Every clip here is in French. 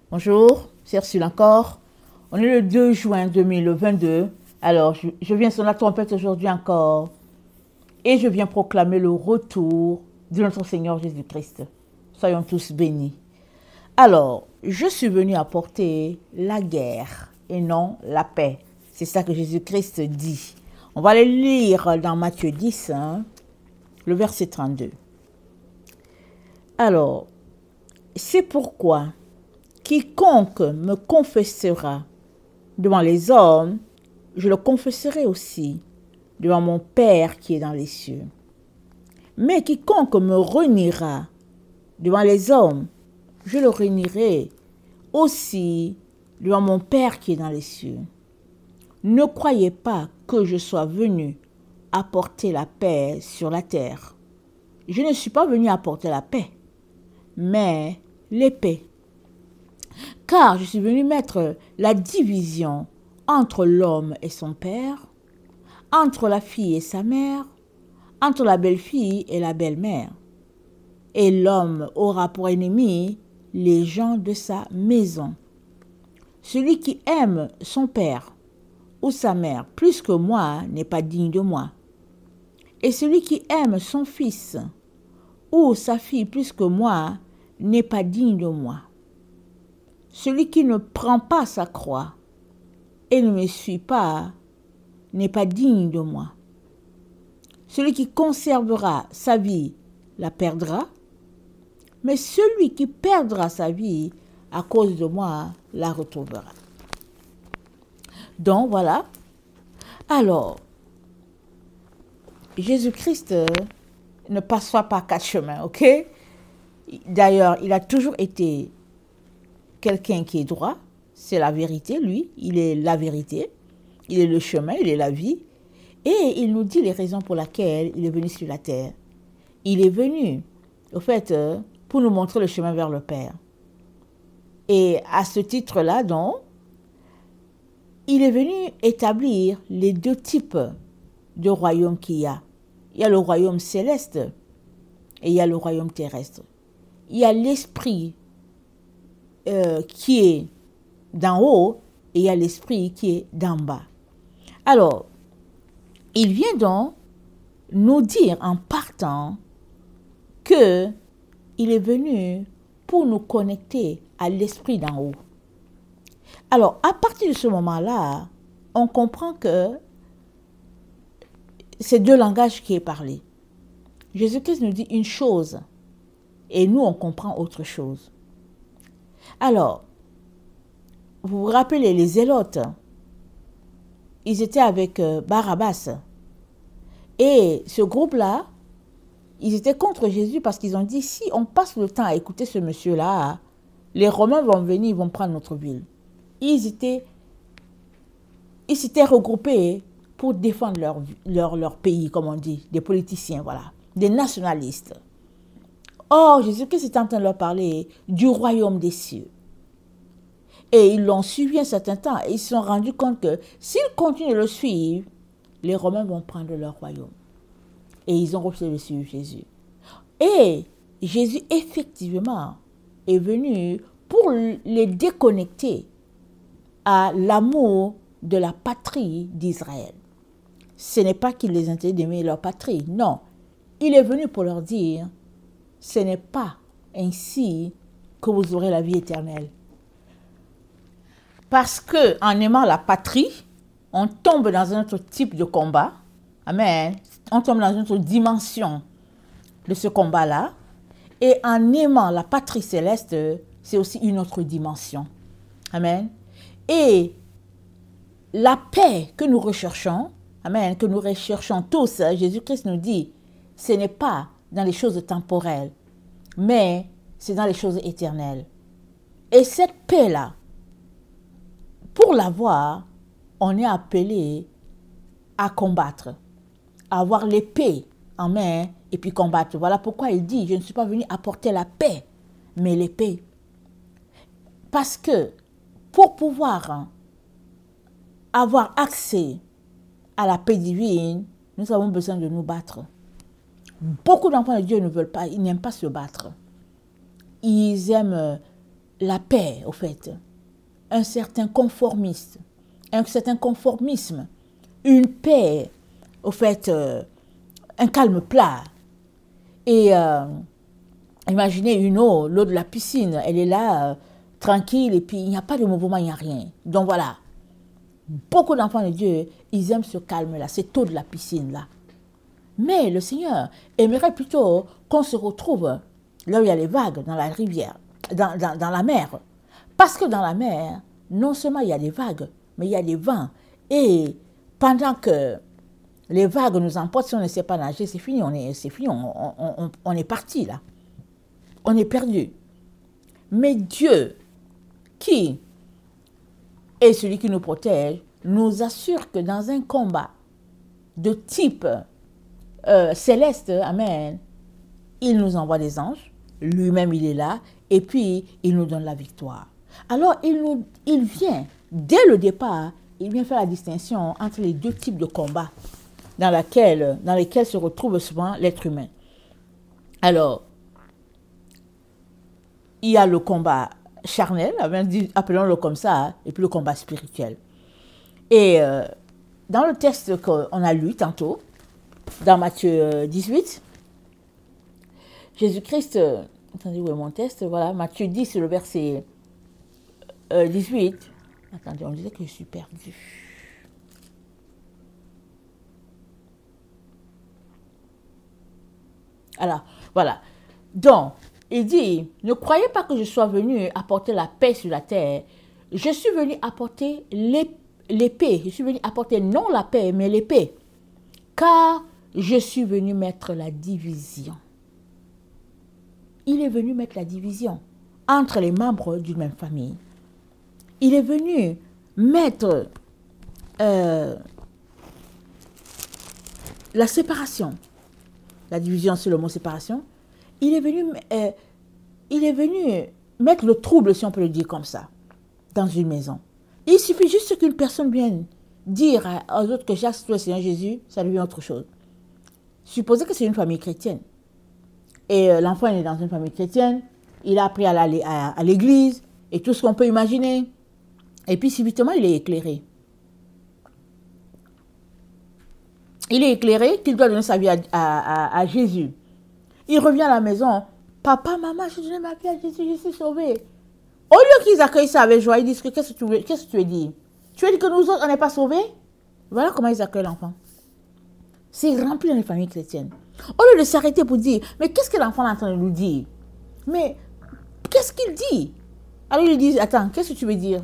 Bonjour, c'est Ursule encore. On est le 2 juin 2022. Alors, je viens sur la trompette aujourd'hui encore et je viens proclamer le retour de notre Seigneur Jésus-Christ. Soyons tous bénis. Alors, je suis venu apporter la guerre et non la paix. C'est ça que Jésus-Christ dit. On va aller lire dans Matthieu 10, le verset 32. Alors, c'est pourquoi quiconque me confessera devant les hommes, je le confesserai aussi devant mon Père qui est dans les cieux. Mais quiconque me reniera devant les hommes, je le renierai aussi devant mon Père qui est dans les cieux. Ne croyez pas que je sois venu apporter la paix sur la terre. Je ne suis pas venu apporter la paix, mais l'épée. Car je suis venu mettre la division entre l'homme et son père, entre la fille et sa mère, entre la belle-fille et la belle-mère. Et l'homme aura pour ennemi les gens de sa maison. Celui qui aime son père ou sa mère plus que moi n'est pas digne de moi. Et celui qui aime son fils ou sa fille plus que moi n'est pas digne de moi. Celui qui ne prend pas sa croix et ne me suit pas n'est pas digne de moi. Celui qui conservera sa vie la perdra, mais celui qui perdra sa vie à cause de moi la retrouvera. Donc voilà. Alors, Jésus-Christ ne passe pas par quatre chemins, ok? D'ailleurs, il a toujours été quelqu'un qui est droit, c'est la vérité, lui, il est la vérité, il est le chemin, il est la vie, et il nous dit les raisons pour lesquelles il est venu sur la terre. Il est venu, au fait, pour nous montrer le chemin vers le Père. Et à ce titre-là, donc, il est venu établir les deux types de royaumes qu'il y a. Il y a le royaume céleste et il y a le royaume terrestre. Il y a l'esprit qui est d'en haut et il y a l'esprit qui est d'en bas. Alors, il vient donc nous dire en partant que il est venu pour nous connecter à l'esprit d'en haut. Alors, à partir de ce moment-là, on comprend que c'est deux langages qui est parlé. Jésus-Christ nous dit une chose et nous, on comprend autre chose. Alors, vous vous rappelez les zélotes, ils étaient avec Barabbas. Et ce groupe-là, ils étaient contre Jésus parce qu'ils ont dit, si on passe le temps à écouter ce monsieur-là, les Romains vont venir, ils vont prendre notre ville. Ils s'étaient regroupés pour défendre leur pays, comme on dit, des politiciens, voilà, des nationalistes. Or, Jésus-Christ est en train de leur parler du royaume des cieux. Et ils l'ont suivi un certain temps et ils se sont rendus compte que s'ils continuent de le suivre, les Romains vont prendre leur royaume. Et ils ont refusé de suivre Jésus. Et Jésus, effectivement, est venu pour les déconnecter à l'amour de la patrie d'Israël. Ce n'est pas qu'il les interdit d'aimer leur patrie, non. Il est venu pour leur dire, ce n'est pas ainsi que vous aurez la vie éternelle. Parce que en aimant la patrie, on tombe dans un autre type de combat. Amen. On tombe dans une autre dimension de ce combat-là. Et en aimant la patrie céleste, c'est aussi une autre dimension. Amen. Et la paix que nous recherchons, amen, que nous recherchons tous, Jésus-Christ nous dit, ce n'est pas dans les choses temporelles, mais c'est dans les choses éternelles. Et cette paix-là, pour l'avoir, on est appelé à combattre, à avoir l'épée en main et puis combattre. Voilà pourquoi il dit, je ne suis pas venu apporter la paix, mais l'épée. Parce que pour pouvoir avoir accès à la paix divine, nous avons besoin de nous battre. Beaucoup d'enfants de Dieu ne veulent pas, ils n'aiment pas se battre. Ils aiment la paix, au fait, un certain conformisme, une paix, au fait, un calme plat. Et imaginez une eau, l'eau de la piscine, elle est là, tranquille, et puis il n'y a pas de mouvement, il n'y a rien. Donc voilà, beaucoup d'enfants de Dieu, ils aiment ce calme-là, cette eau de la piscine-là. Mais le Seigneur aimerait plutôt qu'on se retrouve là où il y a les vagues, dans la rivière, dans la mer. Parce que dans la mer, non seulement il y a des vagues, mais il y a des vents. Et pendant que les vagues nous emportent, si on ne sait pas nager, c'est fini, on est parti là. On est perdu. Mais Dieu, qui est celui qui nous protège, nous assure que dans un combat de type céleste, amen, il nous envoie des anges, lui-même il est là, et puis il nous donne la victoire. Alors il vient, dès le départ, il vient faire la distinction entre les deux types de combats dans lesquels se retrouve souvent l'être humain. Alors, il y a le combat charnel, appelons-le comme ça, et puis le combat spirituel. Et dans le texte qu'on a lu tantôt, dans Matthieu 18, Jésus-Christ, attendez, où est mon texte? Voilà, Matthieu 10, le verset 18. Attendez, on disait que je suis perdue. Alors, voilà. Donc, il dit, ne croyez pas que je sois venu apporter la paix sur la terre. Je suis venu apporter l'épée. Je suis venu apporter non la paix, mais l'épée. Car je suis venu mettre la division. Il est venu mettre la division entre les membres d'une même famille. Il est venu mettre la séparation. La division, c'est le mot séparation. Il est venu mettre le trouble, si on peut le dire comme ça, dans une maison. Il suffit juste qu'une personne vienne dire aux autres que j'accepte le Seigneur Jésus, ça devient autre chose. Supposez que c'est une famille chrétienne. Et l'enfant est dans une famille chrétienne, il a appris à aller à l'église, et tout ce qu'on peut imaginer. Et puis subitement, il est éclairé. Il est éclairé qu'il doit donner sa vie à Jésus. Il revient à la maison. Papa, maman, je donne ma vie à Jésus, je suis sauvé. Au lieu qu'ils accueillent ça avec joie, ils disent que qu'est-ce que tu veux dire? Tu veux dire que nous autres, on n'est pas sauvés? Voilà comment ils accueillent l'enfant. C'est rempli dans les familles chrétiennes. Au lieu de s'arrêter pour dire, mais qu'est-ce que l'enfant est en train de nous dire? Mais qu'est-ce qu'il dit? Alors ils lui disent, attends, qu'est-ce que tu veux dire?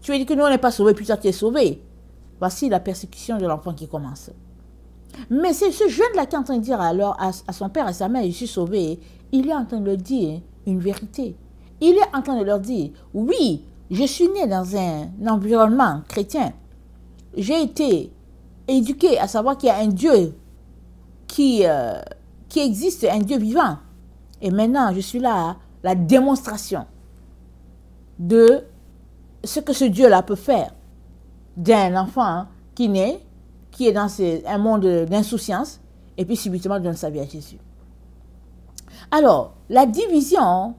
Tu veux dire que nous, on n'est pas sauvés, puis toi, tu es sauvé. Voici la persécution de l'enfant qui commence. Mais c'est ce jeune-là qui est en train de dire alors à son père et à sa mère, je suis sauvé. Il est en train de leur dire une vérité. Il est en train de leur dire, oui, je suis né dans un environnement chrétien. J'ai été éduqué à savoir qu'il y a un Dieu qui existe, un Dieu vivant. Et maintenant, je suis là, la démonstration de ce que ce Dieu-là peut faire d'un enfant qui naît, qui est dans un monde d'insouciance, et puis subitement donne sa vie à Jésus. Alors, la division,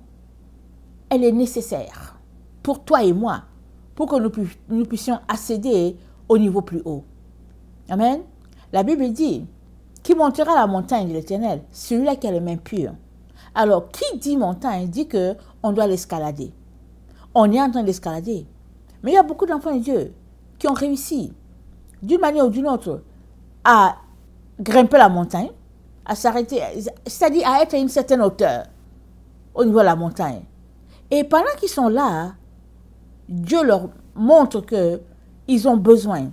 elle est nécessaire pour toi et moi, pour que nous puissions accéder au niveau plus haut. Amen. La Bible dit, qui montera la montagne de l'Éternel? Celui-là qui a les mains pures. Alors, qui dit montagne dit qu'on doit l'escalader. On est en train d'escalader. Mais il y a beaucoup d'enfants de Dieu qui ont réussi, d'une manière ou d'une autre, à grimper la montagne, à s'arrêter, c'est-à-dire à être à une certaine hauteur au niveau de la montagne. Et pendant qu'ils sont là, Dieu leur montre qu'ils ont besoin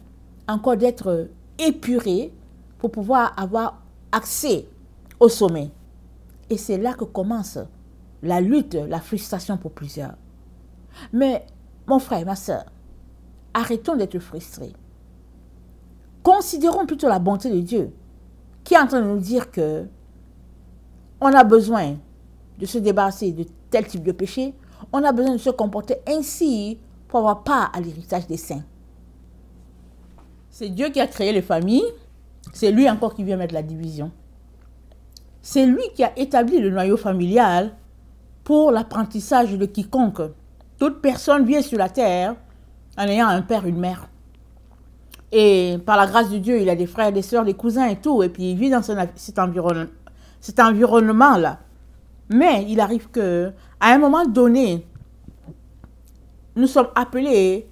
encore d'être épurés pour pouvoir avoir accès au sommet. Et c'est là que commence la lutte, la frustration pour plusieurs. Mais, mon frère et ma soeur, arrêtons d'être frustrés. Considérons plutôt la bonté de Dieu, qui est en train de nous dire que on a besoin de se débarrasser de tel type de péché, on a besoin de se comporter ainsi pour avoir part à l'héritage des saints. C'est Dieu qui a créé les familles, c'est lui encore qui vient mettre la division. C'est lui qui a établi le noyau familial pour l'apprentissage de quiconque Toute personne vient sur la terre en ayant un père, une mère. Et par la grâce de Dieu, il a des frères, des sœurs, des cousins et tout. Et puis il vit dans cet environnement-là. Mais il arrive que, à un moment donné, nous sommes appelés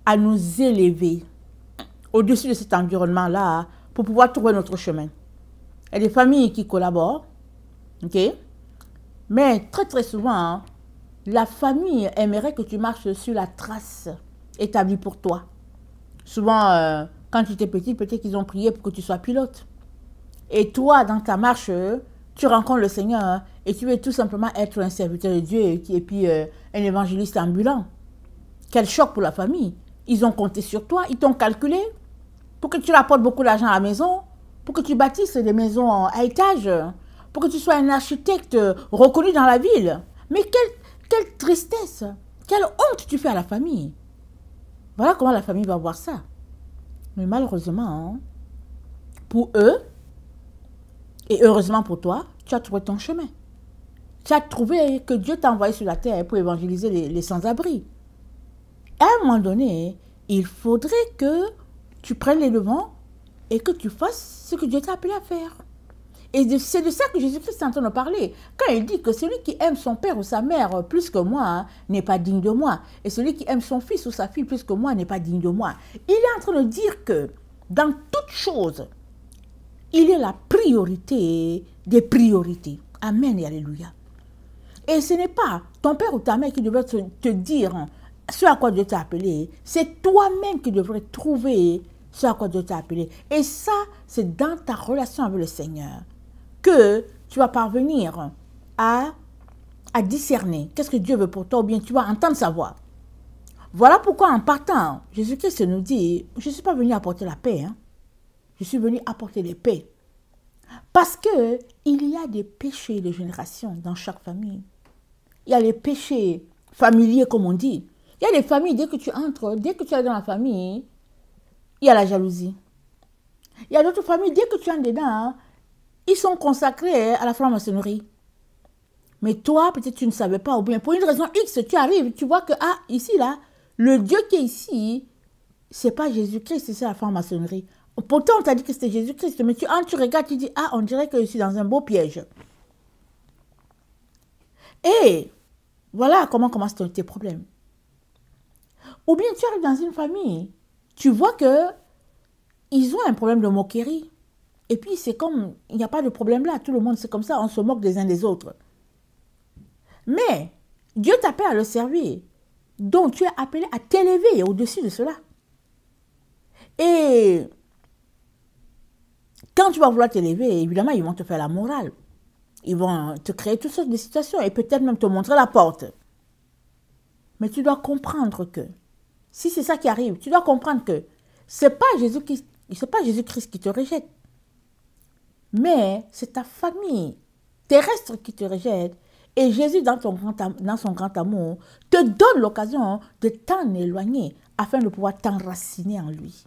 à nous élever au-dessus de cet environnement-là pour pouvoir trouver notre chemin. Il y a des familles qui collaborent, ok? Mais très très souvent, la famille aimerait que tu marches sur la trace établie pour toi. Souvent, quand tu étais petit, peut-être qu'ils ont prié pour que tu sois pilote. Et toi, dans ta marche, tu rencontres le Seigneur et tu veux tout simplement être un serviteur de Dieu et puis un évangéliste ambulant. Quel choc pour la famille. Ils ont compté sur toi, ils t'ont calculé pour que tu rapportes beaucoup d'argent à la maison, pour que tu bâtisses des maisons à étage, pour que tu sois un architecte reconnu dans la ville. Mais quelle tristesse, quelle honte tu fais à la famille. Voilà comment la famille va voir ça. Mais malheureusement, pour eux, et heureusement pour toi, tu as trouvé ton chemin. Tu as trouvé que Dieu t'a envoyé sur la terre pour évangéliser les sans-abri. À un moment donné, il faudrait que tu prennes les devants et que tu fasses ce que Dieu t'a appelé à faire. Et c'est de ça que Jésus-Christ est en train de parler. Quand il dit que celui qui aime son père ou sa mère plus que moi n'est pas digne de moi. Et celui qui aime son fils ou sa fille plus que moi n'est pas digne de moi. Il est en train de dire que dans toute chose, il est la priorité des priorités. Amen et alléluia. Et ce n'est pas ton père ou ta mère qui devrait te dire ce à quoi Dieu t'a appelé. C'est toi-même qui devrais trouver ce à quoi Dieu t'a appelé. Et ça, c'est dans ta relation avec le Seigneur que tu vas parvenir à discerner qu'est-ce que Dieu veut pour toi, ou bien tu vas entendre sa voix. Voilà pourquoi en partant, Jésus-Christ nous dit, je ne suis pas venu apporter la paix, je suis venu apporter les paix. Parce que il y a des péchés de génération dans chaque famille. Il y a les péchés familiers, comme on dit. Il y a des familles, dès que tu entres, dès que tu es dans la famille, il y a la jalousie. Il y a d'autres familles, dès que tu entres dedans, ils sont consacrés à la franc-maçonnerie. Mais toi, peut-être tu ne savais pas, ou bien pour une raison X, tu arrives, tu vois que, ici, là, le Dieu qui est ici, c'est pas Jésus-Christ, c'est la franc-maçonnerie. Pourtant, on t'a dit que c'était Jésus-Christ, mais tu regardes, tu dis, on dirait que je suis dans un beau piège. Et voilà comment commencent tes problèmes. Ou bien tu arrives dans une famille, tu vois que ils ont un problème de moquerie. Et puis c'est comme, il n'y a pas de problème là, tout le monde c'est comme ça, on se moque des uns des autres. Mais Dieu t'appelle à le servir, donc tu es appelé à t'élever au-dessus de cela. Et quand tu vas vouloir t'élever, évidemment, ils vont te faire la morale. Ils vont te créer toutes sortes de situations et peut-être même te montrer la porte. Mais tu dois comprendre que, si c'est ça qui arrive, tu dois comprendre que ce n'est pas Jésus-Christ qui te rejette. Mais c'est ta famille terrestre qui te rejette. Et Jésus, dans son grand amour, te donne l'occasion de t'en éloigner afin de pouvoir t'enraciner en lui.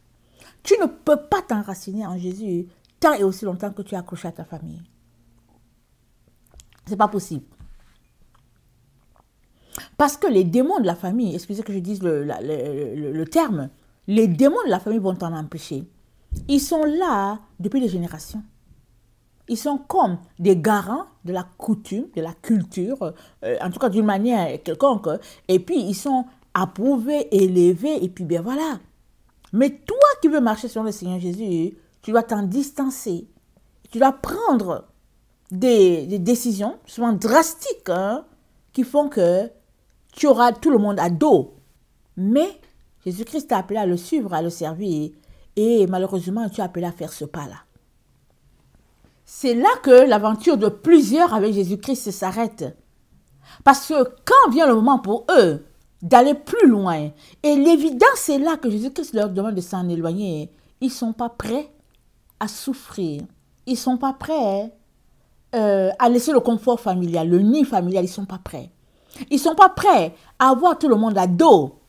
Tu ne peux pas t'enraciner en Jésus tant et aussi longtemps que tu es accroché à ta famille. Ce n'est pas possible. Parce que les démons de la famille, excusez que je dise le terme, les démons de la famille vont t'en empêcher. Ils sont là depuis des générations. Ils sont comme des garants de la coutume, de la culture, en tout cas d'une manière quelconque. Et puis, ils sont approuvés, élevés, et puis bien voilà. Mais toi qui veux marcher sur le Seigneur Jésus, tu dois t'en distancer. Tu dois prendre des décisions, souvent drastiques, qui font que tu auras tout le monde à dos. Mais Jésus-Christ t'a appelé à le suivre, à le servir. Et malheureusement, tu es appelé à faire ce pas-là. C'est là que l'aventure de plusieurs avec Jésus-Christ s'arrête. Parce que quand vient le moment pour eux d'aller plus loin, et l'évidence est là que Jésus-Christ leur demande de s'en éloigner, ils ne sont pas prêts à souffrir. Ils ne sont pas prêts à laisser le confort familial, le nid familial, ils ne sont pas prêts. Ils ne sont pas prêts à avoir tout le monde à dos.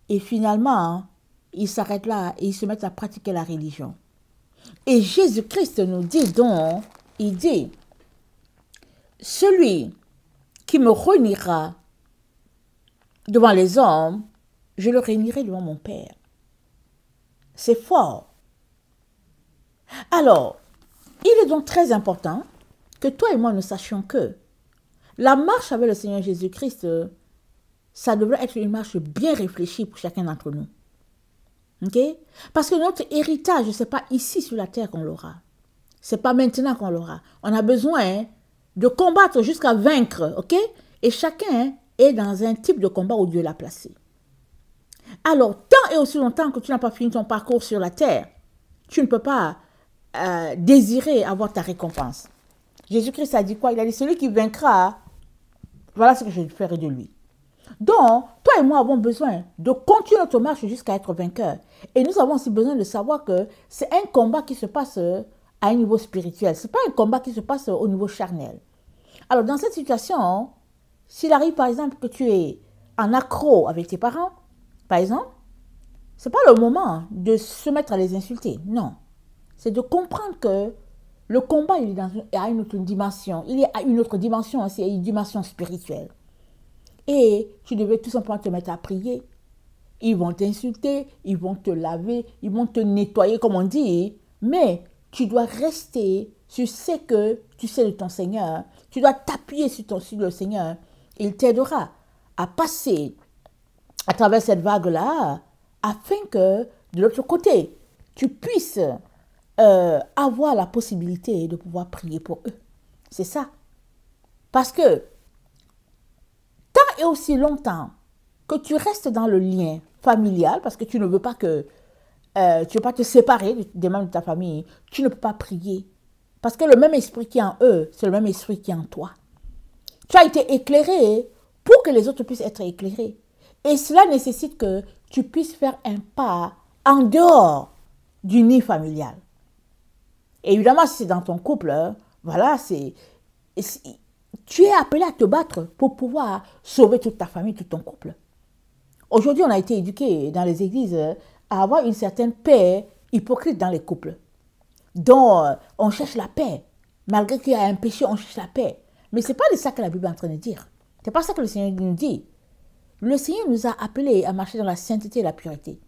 Et finalement, ils s'arrêtent là et ils se mettent à pratiquer la religion. Et Jésus-Christ nous dit donc, il dit, celui qui me reniera devant les hommes, je le réunirai devant mon Père. C'est fort. Alors, il est donc très important que toi et moi nous sachions que la marche avec le Seigneur Jésus-Christ, ça devrait être une marche bien réfléchie pour chacun d'entre nous. Ok? Parce que notre héritage, ce n'est pas ici sur la terre qu'on l'aura. Ce n'est pas maintenant qu'on l'aura. On a besoin de combattre jusqu'à vaincre. Ok? Et chacun est dans un type de combat où Dieu l'a placé. Alors, tant et aussi longtemps que tu n'as pas fini ton parcours sur la terre, tu ne peux pas désirer avoir ta récompense. Jésus-Christ a dit quoi? Il a dit, celui qui vaincra, voilà ce que je ferai de lui. Donc, toi et moi avons besoin de continuer notre marche jusqu'à être vainqueurs. Et nous avons aussi besoin de savoir que c'est un combat qui se passe à un niveau spirituel. Ce n'est pas un combat qui se passe au niveau charnel. Alors, dans cette situation, s'il arrive par exemple que tu es en accro avec tes parents, par exemple, ce n'est pas le moment de se mettre à les insulter. Non. C'est de comprendre que le combat, il est à une autre dimension. Il est à une autre dimension, c'est une dimension spirituelle. Et tu devais tout simplement te mettre à prier. Ils vont t'insulter, ils vont te laver, ils vont te nettoyer, comme on dit. Mais tu dois rester sur ce que tu sais de ton Seigneur. Tu dois t'appuyer sur le Seigneur. Il t'aidera à passer à travers cette vague-là, afin que, de l'autre côté, tu puisses avoir la possibilité de pouvoir prier pour eux. C'est ça. Parce que, tant et aussi longtemps que tu restes dans le lien familial, parce que tu ne veux pas que tu ne veux pas te séparer des membres de ta famille, tu ne peux pas prier. Parce que le même esprit qui est en eux, c'est le même esprit qui est en toi. Tu as été éclairé pour que les autres puissent être éclairés. Et cela nécessite que tu puisses faire un pas en dehors du nid familial. Et évidemment, si c'est dans ton couple, voilà, tu es appelé à te battre pour pouvoir sauver toute ta famille, tout ton couple. Aujourd'hui, on a été éduqués dans les églises à avoir une certaine paix hypocrite dans les couples. Donc, on cherche la paix. Malgré qu'il y a un péché, on cherche la paix. Mais ce n'est pas de ça que la Bible est en train de dire. Ce n'est pas ça que le Seigneur nous dit. Le Seigneur nous a appelés à marcher dans la sainteté et la pureté.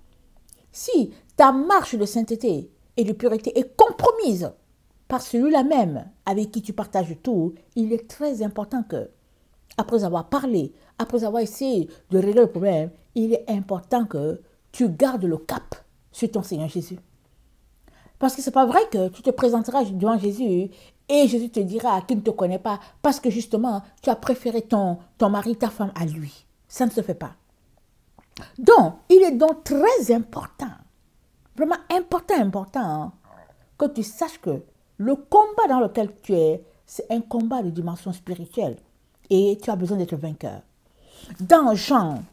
Si ta marche de sainteté et de pureté est compromise par celui-là même avec qui tu partages tout, il est très important que, après avoir parlé, après avoir essayé de régler le problème, il est important que tu gardes le cap sur ton Seigneur Jésus. Parce que ce n'est pas vrai que tu te présenteras devant Jésus et Jésus te dira qu'il ne te connaît pas parce que justement, tu as préféré ton mari, ta femme à lui. Ça ne se fait pas. Donc, il est donc très important, vraiment important, que tu saches que le combat dans lequel tu es, c'est un combat de dimension spirituelle. Et tu as besoin d'être vainqueur. Dans Jean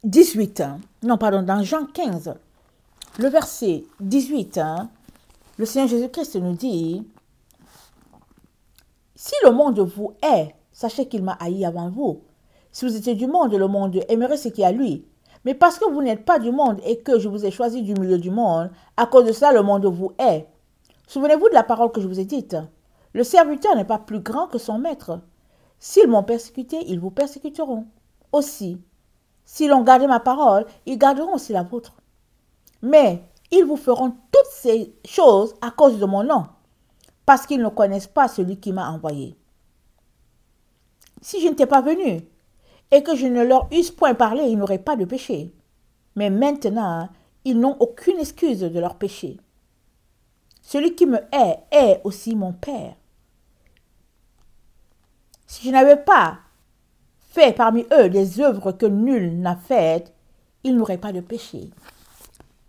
18, dans Jean 15, le verset 18, le Seigneur Jésus-Christ nous dit, « Si le monde vous hait, sachez qu'il m'a haï avant vous. Si vous étiez du monde, le monde aimerait ce qui est à lui. Mais parce que vous n'êtes pas du monde et que je vous ai choisi du milieu du monde, à cause de cela, le monde vous hait. Souvenez-vous de la parole que je vous ai dite. Le serviteur n'est pas plus grand que son maître. S'ils m'ont persécuté, ils vous persécuteront. Aussi, s'ils ont gardé ma parole, ils garderont aussi la vôtre. Mais ils vous feront toutes ces choses à cause de mon nom, parce qu'ils ne connaissent pas celui qui m'a envoyé. Si je n'étais pas venu et que je ne leur eusse point parlé, ils n'auraient pas de péché. Mais maintenant, ils n'ont aucune excuse de leur péché. Celui qui me hait est aussi mon Père. Si je n'avais pas fait parmi eux des œuvres que nul n'a faites, ils n'auraient pas de péché.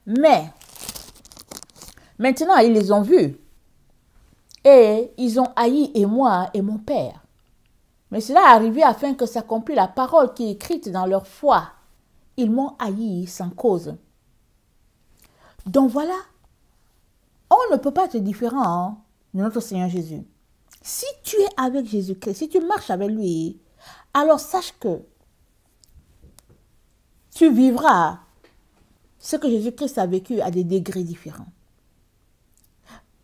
Mais maintenant, ils les ont vus et ils ont haï et moi et mon Père. Mais cela est arrivé afin que s'accomplisse la parole qui est écrite dans leur foi. Ils m'ont haï sans cause. Donc voilà, on ne peut pas être différent de notre Seigneur Jésus. Si tu es avec Jésus-Christ, si tu marches avec lui, alors sache que tu vivras ce que Jésus-Christ a vécu à des degrés différents.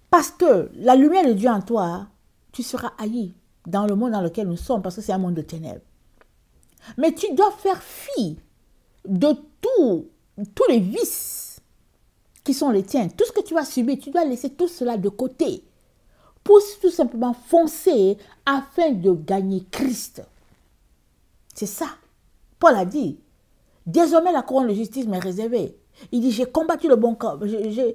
Parce que la lumière de Dieu en toi, tu seras haï dans le monde dans lequel nous sommes, parce que c'est un monde de ténèbres. Mais tu dois faire fi de tous les vices qui sont les tiens. Tout ce que tu as subi, tu dois laisser tout cela de côté pour tout simplement foncer afin de gagner Christ. C'est ça. Paul a dit, désormais la couronne de justice m'est réservée. Il dit, j'ai combattu le bon combat, j'ai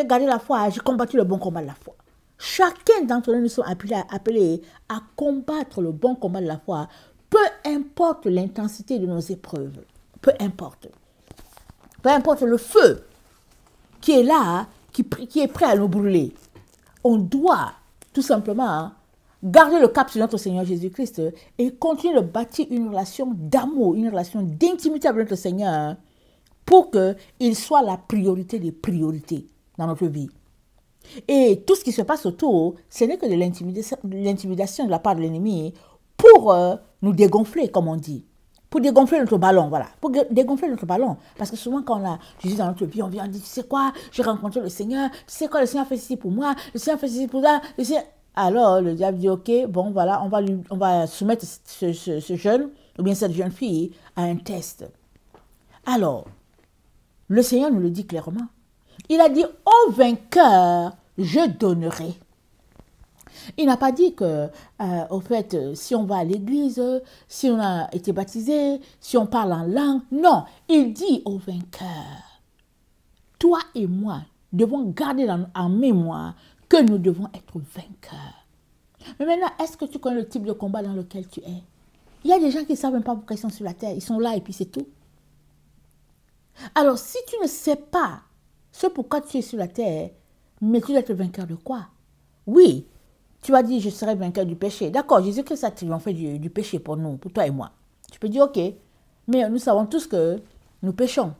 gardé la foi, j'ai combattu le bon combat de la foi. Chacun d'entre nous sommes appelés à combattre le bon combat de la foi, peu importe l'intensité de nos épreuves, peu importe le feu qui est là, qui est prêt à nous brûler. On doit tout simplement garder le cap sur notre Seigneur Jésus-Christ et continuer de bâtir une relation d'amour, une relation d'intimité avec notre Seigneur pour qu'il soit la priorité des priorités dans notre vie. Et tout ce qui se passe autour, ce n'est que de l'intimidation de la part de l'ennemi pour nous dégonfler, comme on dit. Pour dégonfler notre ballon, voilà. Pour dégonfler notre ballon. Parce que souvent, quand on a Jésus dans notre vie, on vient dire, tu sais quoi, j'ai rencontré le Seigneur, tu sais quoi, le Seigneur fait ceci pour moi, le Seigneur fait ceci pour ça, le Seigneur... Alors, le diable dit, ok, bon, voilà, on va soumettre ce jeune, ou bien cette jeune fille, à un test. Alors, le Seigneur nous le dit clairement. Il a dit, au vainqueur, je donnerai. Il n'a pas dit que, au fait, si on va à l'église, si on a été baptisé, si on parle en langue. Non, il dit au vainqueur. Toi et moi devons garder en mémoire que nous devons être vainqueurs. Mais maintenant, est-ce que tu connais le type de combat dans lequel tu es? Il y a des gens qui ne savent même pas pourquoi ils sont sur la terre. Ils sont là et puis c'est tout. Alors, si tu ne sais pas ce pourquoi tu es sur la terre, mais tu dois être vainqueur de quoi? Oui, tu as dit, je serai vainqueur du péché. D'accord, Jésus-Christ a triomphé du péché pour nous, pour toi et moi. Tu peux dire, ok, mais nous savons tous que nous péchons.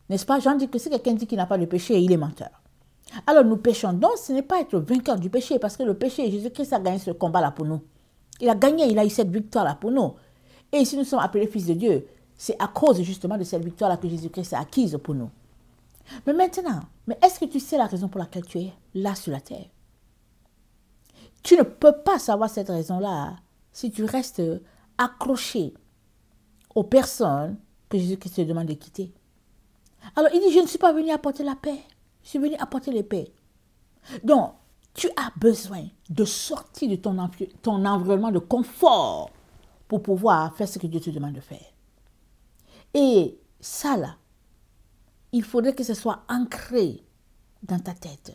N'est-ce pas? Jean dit que si quelqu'un dit qu'il n'a pas de péché, il est menteur. Alors nous péchons. Donc ce n'est pas être vainqueur du péché, parce que le péché, Jésus-Christ a gagné ce combat-là pour nous. Il a gagné, il a eu cette victoire-là pour nous. Et si nous sommes appelés fils de Dieu, c'est à cause justement de cette victoire-là que Jésus-Christ a acquise pour nous. Mais maintenant, est-ce que tu sais la raison pour laquelle tu es là sur la terre? Tu ne peux pas savoir cette raison-là si tu restes accroché aux personnes que Jésus-Christ te demande de quitter. Alors il dit, je ne suis pas venu apporter la paix, je suis venu apporter la paix. Donc, tu as besoin de sortir de ton environnement de confort pour pouvoir faire ce que Dieu te demande de faire. Et ça là, il faudrait que ce soit ancré dans ta tête.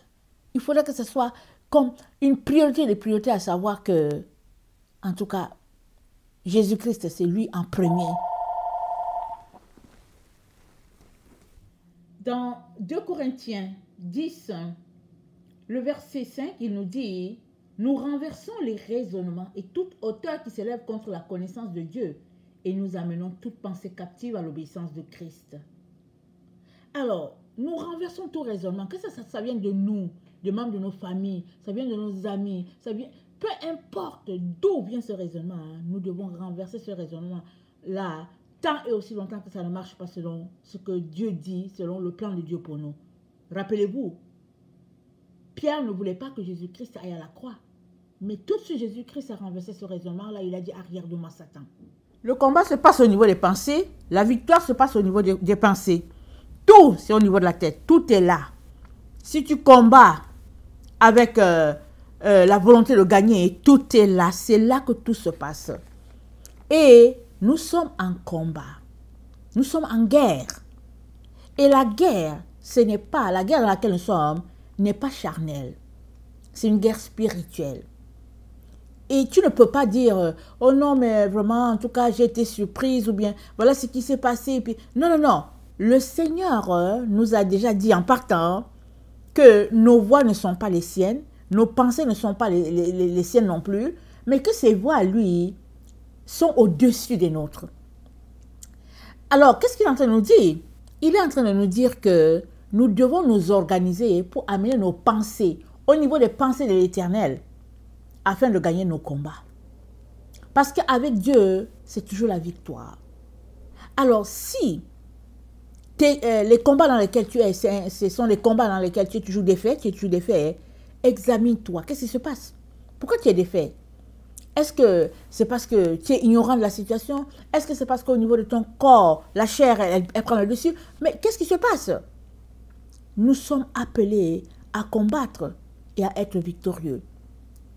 Il faudrait que ce soit comme une priorité des priorités, à savoir que, en tout cas, Jésus-Christ, c'est lui en premier. Dans 2 Corinthiens 10, le verset 5, il nous dit, « Nous renversons les raisonnements et toute hauteur qui s'élève contre la connaissance de Dieu, et nous amenons toute pensée captive à l'obéissance de Christ. » Alors, nous renversons tout raisonnement, que ça vient de nous, des membres de nos familles, ça vient de nos amis, ça vient, peu importe d'où vient ce raisonnement, hein, nous devons renverser ce raisonnement-là, tant et aussi longtemps que ça ne marche pas selon ce que Dieu dit, selon le plan de Dieu pour nous. Rappelez-vous, Pierre ne voulait pas que Jésus-Christ aille à la croix, mais tout de suite Jésus-Christ a renversé ce raisonnement-là, il a dit, arrière de moi Satan. Le combat se passe au niveau des pensées, la victoire se passe au niveau des pensées. Tout, c'est au niveau de la tête, tout est là. Si tu combats avec la volonté de gagner, tout est là, c'est là que tout se passe. Et nous sommes en combat, nous sommes en guerre. Et la guerre, la guerre dans laquelle nous sommes, n'est pas charnelle. C'est une guerre spirituelle. Et tu ne peux pas dire, oh non, mais vraiment, en tout cas, j'ai été surprise, ou bien, voilà ce qui s'est passé. Et puis... Non, non, non. Le Seigneur nous a déjà dit en partant que nos voix ne sont pas les siennes, nos pensées ne sont pas les siennes non plus, mais que ses voix, lui, sont au-dessus des nôtres. Alors, qu'est-ce qu'il est en train de nous dire? Il est en train de nous dire que nous devons nous organiser pour amener nos pensées au niveau des pensées de l'Éternel, afin de gagner nos combats. Parce qu'avec Dieu, c'est toujours la victoire. Alors, si les combats dans lesquels tu es, ce sont les combats dans lesquels tu es toujours défait, examine-toi. Qu'est-ce qui se passe? Pourquoi tu es défait? Est-ce que c'est parce que tu es ignorant de la situation? Est-ce que c'est parce qu'au niveau de ton corps, la chair, elle prend le dessus? Mais qu'est-ce qui se passe? Nous sommes appelés à combattre et à être victorieux.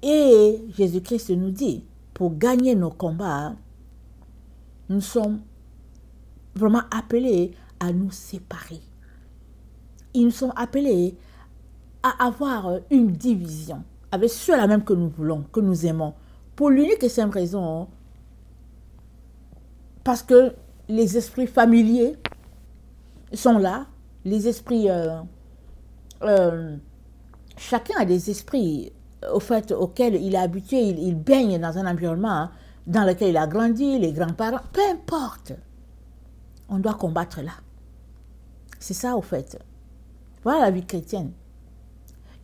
Et Jésus-Christ nous dit, pour gagner nos combats, nous sommes vraiment appelés à nous séparer. Et nous sommes appelés à avoir une division avec ceux-là même que nous voulons, que nous aimons. Pour l'unique et simple raison, parce que les esprits familiers sont là, les esprits, chacun a des esprits au fait auxquels il est habitué, il baigne dans un environnement dans lequel il a grandi, les grands-parents, peu importe. On doit combattre là. C'est ça au fait. Voilà la vie chrétienne.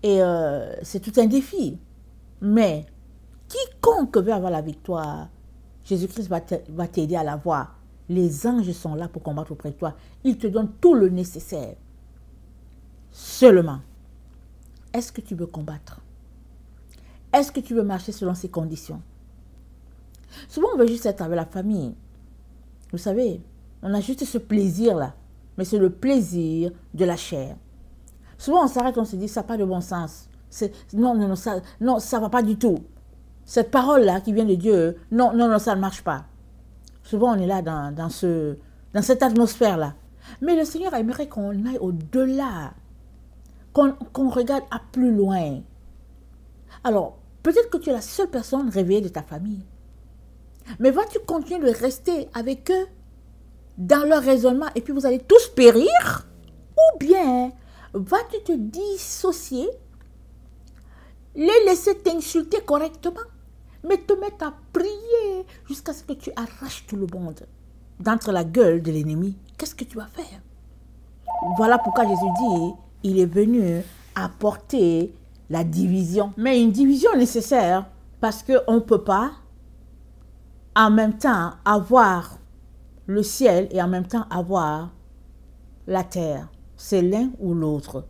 Et c'est tout un défi. Mais quiconque veut avoir la victoire, Jésus-Christ va t'aider à l'avoir. Les anges sont là pour combattre auprès de toi. Ils te donnent tout le nécessaire. Seulement, est-ce que tu veux combattre? Est-ce que tu veux marcher selon ces conditions? Souvent, on veut juste être avec la famille. Vous savez, on a juste ce plaisir-là. Mais c'est le plaisir de la chair. Souvent, on s'arrête, on se dit, ça n'a pas de bon sens. Non, ça ne va pas du tout. Cette parole-là qui vient de Dieu, non, ça ne marche pas. Souvent, on est là dans cette atmosphère-là. Mais le Seigneur aimerait qu'on aille au-delà, qu'on regarde à plus loin. Alors, peut-être que tu es la seule personne réveillée de ta famille. Mais vas-tu continuer de rester avec eux dans leur raisonnement et puis vous allez tous périr? Ou bien vas-tu te dissocier, les laisser t'insulter correctement, mais te mettre à prier jusqu'à ce que tu arraches tout le monde d'entre la gueule de l'ennemi? Qu'est-ce que tu vas faire? Voilà pourquoi Jésus dit, il est venu apporter la division. Mais une division nécessaire parce qu'on ne peut pas en même temps avoir le ciel et en même temps avoir la terre. C'est l'un ou l'autre.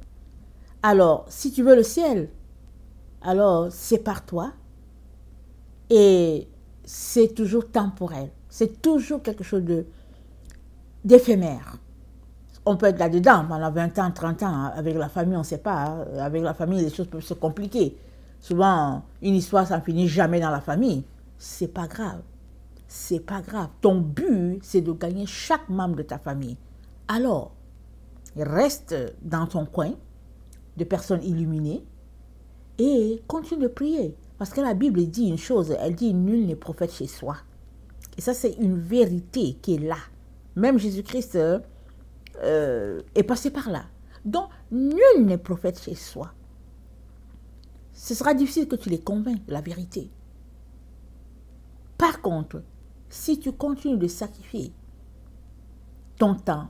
Alors, si tu veux le ciel, alors sépare-toi et c'est toujours temporel. C'est toujours quelque chose d'éphémère. On peut être là-dedans pendant 20 ans, 30 ans. Avec la famille, on ne sait pas. Avec la famille, les choses peuvent se compliquer. Souvent, une histoire, ça ne finit jamais dans la famille. C'est pas grave. C'est pas grave. Ton but, c'est de gagner chaque membre de ta famille. Alors, reste dans ton coin de personnes illuminées et continue de prier. Parce que la Bible dit une chose, elle dit nul n'est prophète chez soi. Et ça, c'est une vérité qui est là. Même Jésus-Christ est passé par là. Donc, nul n'est prophète chez soi. Ce sera difficile que tu les convainques de la vérité. Par contre, si tu continues de sacrifier ton temps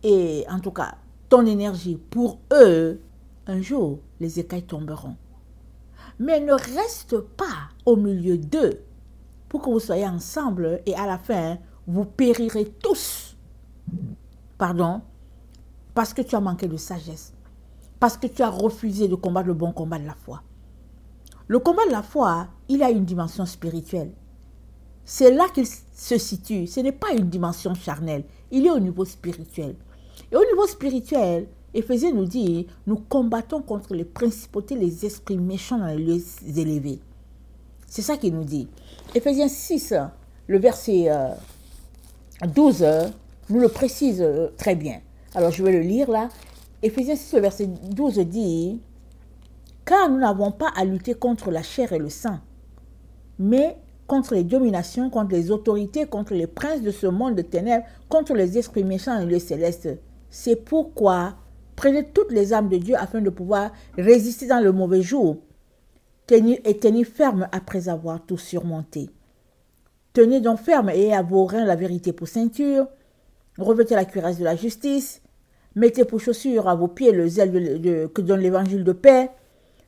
et en tout cas ton énergie pour eux, un jour, les écailles tomberont. Mais ne reste pas au milieu d'eux pour que vous soyez ensemble et à la fin, vous périrez tous. Pardon, parce que tu as manqué de sagesse, parce que tu as refusé de combattre le bon combat de la foi. Le combat de la foi, il a une dimension spirituelle. C'est là qu'il se situe. Ce n'est pas une dimension charnelle. Il est au niveau spirituel. Et au niveau spirituel, Éphésiens nous dit, nous combattons contre les principautés, les esprits méchants dans les lieux élevés. C'est ça qu'il nous dit. Éphésiens 6, le verset 12, nous le précise très bien. Alors je vais le lire là. Éphésiens 6, le verset 12 dit, « Car nous n'avons pas à lutter contre la chair et le sang, mais contre les dominations, contre les autorités, contre les princes de ce monde de ténèbres, contre les esprits méchants dans les lieux célestes. C'est pourquoi prenez toutes les armes de Dieu afin de pouvoir résister dans le mauvais jour, tenez ferme après avoir tout surmonté. Tenez donc ferme et à vos reins la vérité pour ceinture, revêtez la cuirasse de la justice, mettez pour chaussures à vos pieds le zèle que donne l'évangile de paix.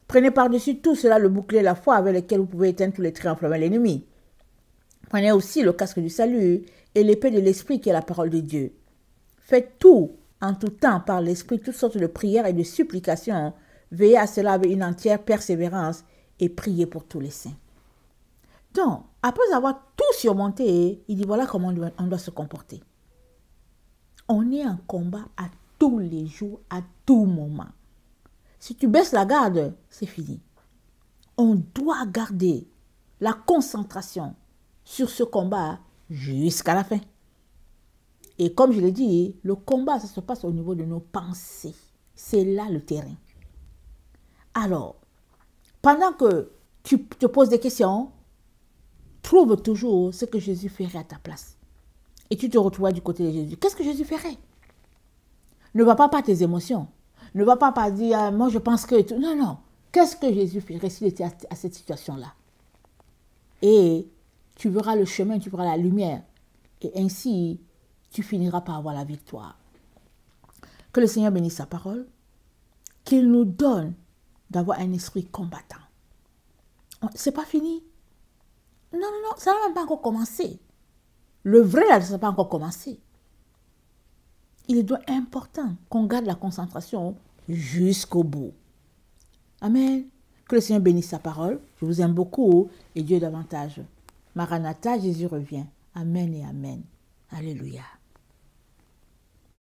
Prenez par-dessus tout cela le bouclier de la foi avec lequel vous pouvez éteindre tous les traits enflammés de l'ennemi. Prenez aussi le casque du salut et l'épée de l'esprit qui est la parole de Dieu. Faites tout en tout temps par l'esprit, toutes sortes de prières et de supplications. Veillez à cela avec une entière persévérance et priez pour tous les saints. Donc, après avoir tout surmonté, il dit voilà comment on doit se comporter. On est en combat à tous les jours, à tout moment. Si tu baisses la garde, c'est fini. On doit garder la concentration sur ce combat jusqu'à la fin. Et comme je l'ai dit, le combat, ça se passe au niveau de nos pensées. C'est là le terrain. Alors, pendant que tu te poses des questions, trouve toujours ce que Jésus ferait à ta place. Et tu te retrouves du côté de Jésus. Qu'est-ce que Jésus ferait? Ne va pas par tes émotions. Ne va pas dire, moi je pense que... Non, non. Qu'est-ce que Jésus ferait s'il était à cette situation-là? Et tu verras le chemin, tu verras la lumière. Et ainsi, tu finiras par avoir la victoire. Que le Seigneur bénisse sa parole. Qu'il nous donne d'avoir un esprit combattant. C'est pas fini. Non, non, non, ça n'a même pas encore commencé. Le vrai, là, ça n'a pas encore commencé. Il est important qu'on garde la concentration jusqu'au bout. Amen. Que le Seigneur bénisse sa parole. Je vous aime beaucoup et Dieu davantage. Maranatha, Jésus revient. Amen et amen. Alléluia.